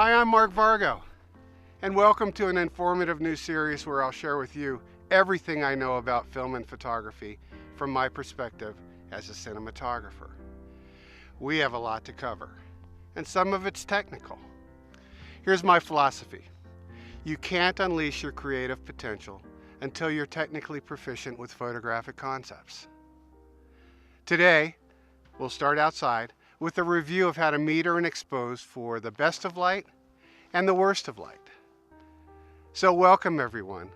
Hi, I'm Mark Vargo, and welcome to an informative new series where I'll share with you everything I know about film and photography from my perspective as a cinematographer. We have a lot to cover, and some of it's technical. Here's my philosophy. You can't unleash your creative potential until you're technically proficient with photographic concepts. Today, we'll start outside with a review of how to meter and expose for the best of light and the worst of light. So welcome everyone,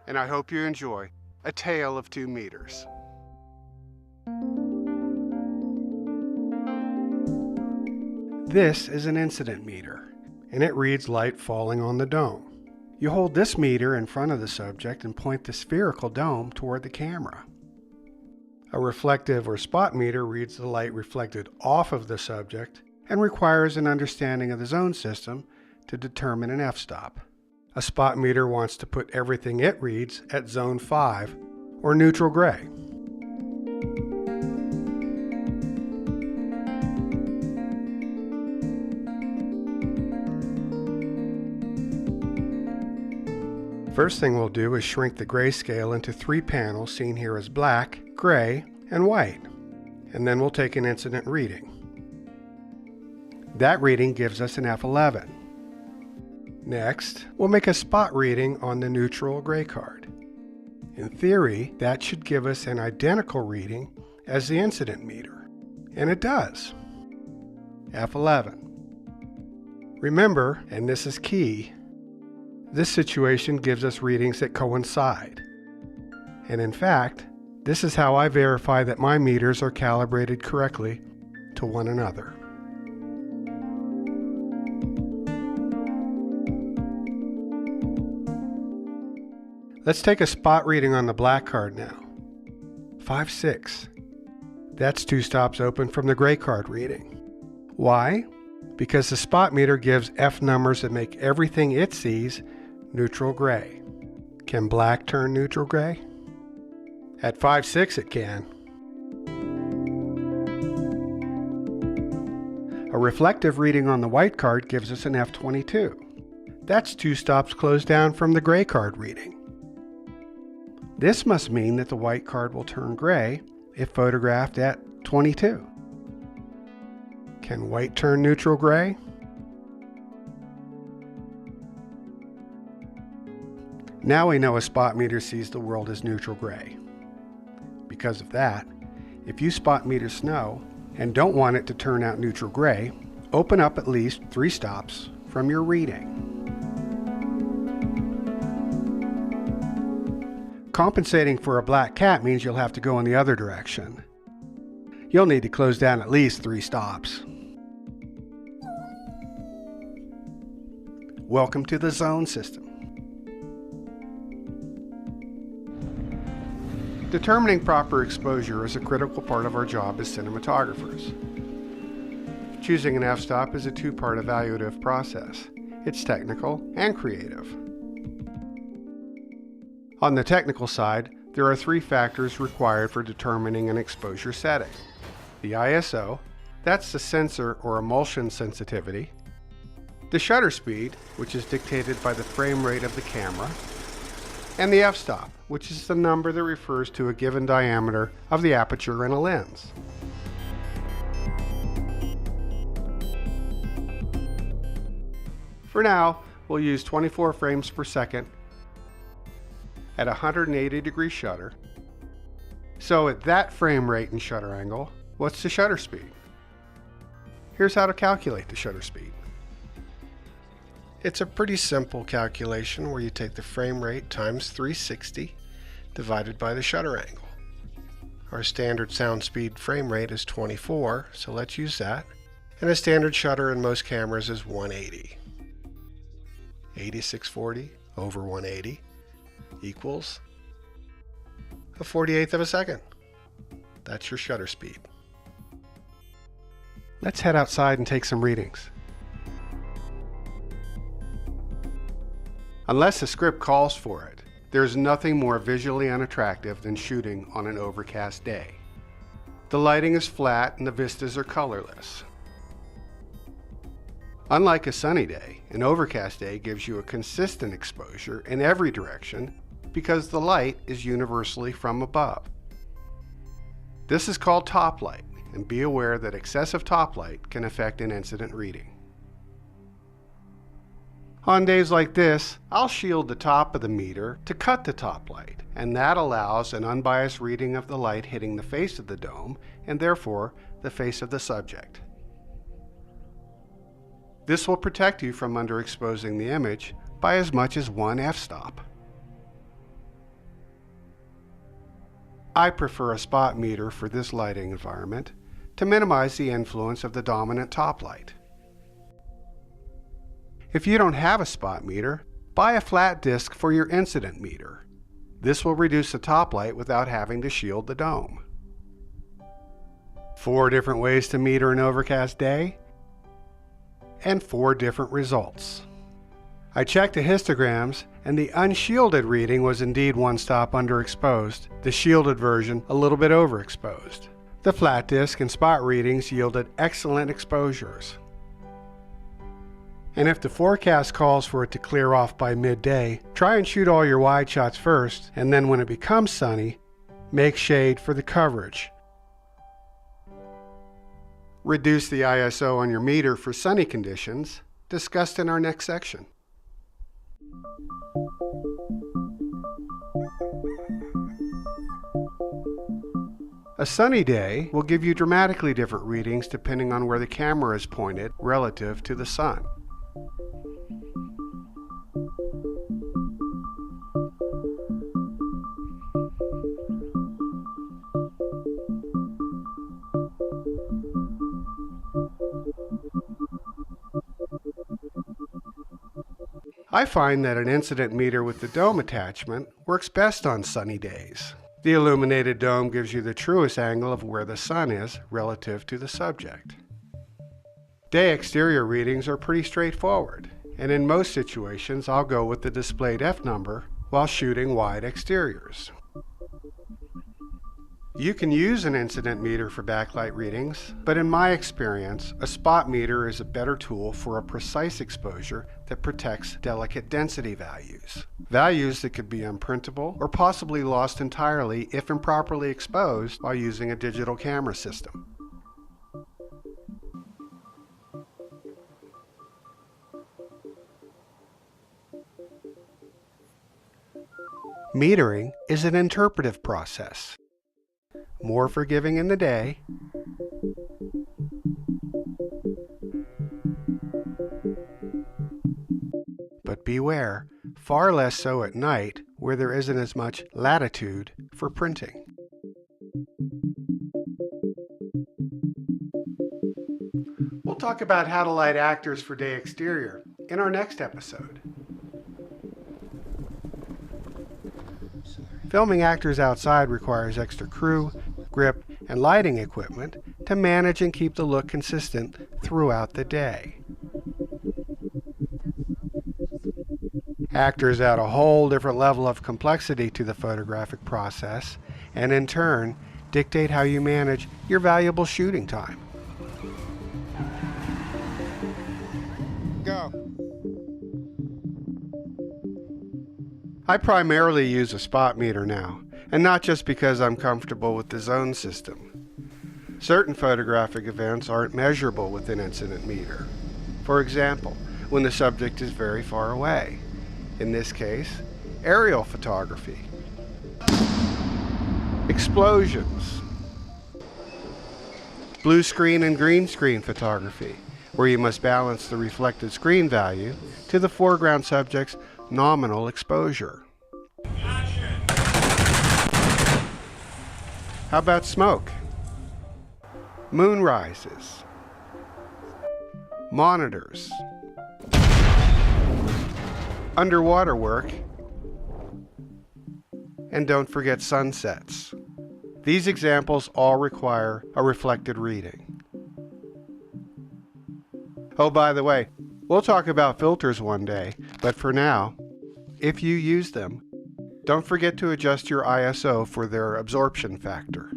and I hope you enjoy A Tale of Two Meters. This is an incident meter, and it reads light falling on the dome. You hold this meter in front of the subject and point the spherical dome toward the camera. A reflective or spot meter reads the light reflected off of the subject and requires an understanding of the zone system to determine an f-stop. A spot meter wants to put everything it reads at zone 5 or neutral gray. First thing we'll do is shrink the grayscale into 3 panels seen here as black, gray, and white, and then we'll take an incident reading. That reading gives us an F11. Next, we'll make a spot reading on the neutral gray card. In theory, that should give us an identical reading as the incident meter, and it does. F11. Remember, and this is key, this situation gives us readings that coincide. And in fact, this is how I verify that my meters are calibrated correctly to one another. Let's take a spot reading on the black card now. 5-6. That's 2 stops open from the gray card reading. Why? Because the spot meter gives F numbers that make everything it sees neutral gray. Can black turn neutral gray? At 5-6 it can. A reflective reading on the white card gives us an F22. That's 2 stops closed down from the gray card reading. This must mean that the white card will turn gray if photographed at 22. Can white turn neutral gray? Now we know a spot meter sees the world as neutral gray. Because of that, if you spot meter snow and don't want it to turn out neutral gray, open up at least 3 stops from your reading. Compensating for a black cat means you'll have to go in the other direction. You'll need to close down at least 3 stops. Welcome to the zone system. Determining proper exposure is a critical part of our job as cinematographers. Choosing an f-stop is a 2-part evaluative process. It's technical and creative. On the technical side, there are 3 factors required for determining an exposure setting. The ISO, that's the sensor or emulsion sensitivity. The shutter speed, which is dictated by the frame rate of the camera. And the f-stop, which is the number that refers to a given diameter of the aperture in a lens. For now, we'll use 24 frames per second at 180-degree shutter. So at that frame rate and shutter angle, what's the shutter speed? Here's how to calculate the shutter speed. It's a pretty simple calculation where you take the frame rate times 360 divided by the shutter angle. Our standard sound speed frame rate is 24, so let's use that. And a standard shutter in most cameras is 180. 8640 over 180 equals a 48th of a second. That's your shutter speed. Let's head outside and take some readings. Unless the script calls for it, there's nothing more visually unattractive than shooting on an overcast day. The lighting is flat and the vistas are colorless. Unlike a sunny day, an overcast day gives you a consistent exposure in every direction because the light is universally from above. This is called top light, and be aware that excessive top light can affect an incident reading. On days like this, I'll shield the top of the meter to cut the top light, and that allows an unbiased reading of the light hitting the face of the dome, and therefore the face of the subject. This will protect you from underexposing the image by as much as 1 f-stop. I prefer a spot meter for this lighting environment to minimize the influence of the dominant top light. If you don't have a spot meter, buy a flat disc for your incident meter. This will reduce the top light without having to shield the dome. 4 different ways to meter an overcast day, and 4 different results. I checked the histograms, and the unshielded reading was indeed 1 stop underexposed, the shielded version a little bit overexposed. The flat disc and spot readings yielded excellent exposures. And if the forecast calls for it to clear off by midday, try and shoot all your wide shots first, and then when it becomes sunny, make shade for the coverage. Reduce the ISO on your meter for sunny conditions, discussed in our next section. A sunny day will give you dramatically different readings depending on where the camera is pointed relative to the sun. I find that an incident meter with the dome attachment works best on sunny days. The illuminated dome gives you the truest angle of where the sun is relative to the subject. Day exterior readings are pretty straightforward, and in most situations I'll go with the displayed F number while shooting wide exteriors. You can use an incident meter for backlight readings, but in my experience, a spot meter is a better tool for a precise exposure that protects delicate density values. Values that could be unprintable or possibly lost entirely if improperly exposed while using a digital camera system. Metering is an interpretive process. More forgiving in the day, but beware, far less so at night where there isn't as much latitude for printing. We'll talk about how to light actors for day exterior in our next episode. Filming actors outside requires extra crew, grip, and lighting equipment to manage and keep the look consistent throughout the day. Actors add a whole different level of complexity to the photographic process, and in turn, dictate how you manage your valuable shooting time. Go. I primarily use a spot meter now, and not just because I'm comfortable with the zone system. Certain photographic events aren't measurable with an incident meter. For example, when the subject is very far away. In this case, aerial photography. Explosions. Blue screen and green screen photography, where you must balance the reflected screen value to the foreground subject's nominal exposure. How about smoke? Moonrises. Monitors. Underwater work. And don't forget sunsets. These examples all require a reflected reading. Oh, by the way, we'll talk about filters one day, but for now, if you use them, don't forget to adjust your ISO for their absorption factor.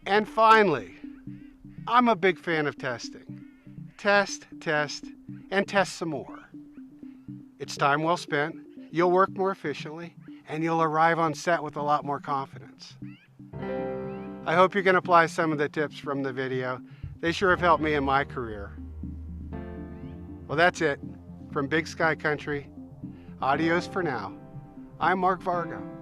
And finally, I'm a big fan of testing. Test, test, and test some more. It's time well spent, you'll work more efficiently, and you'll arrive on set with a lot more confidence. I hope you can apply some of the tips from the video. They sure have helped me in my career. Well, that's it. From Big Sky Country, adios for now. I'm Mark Vargo.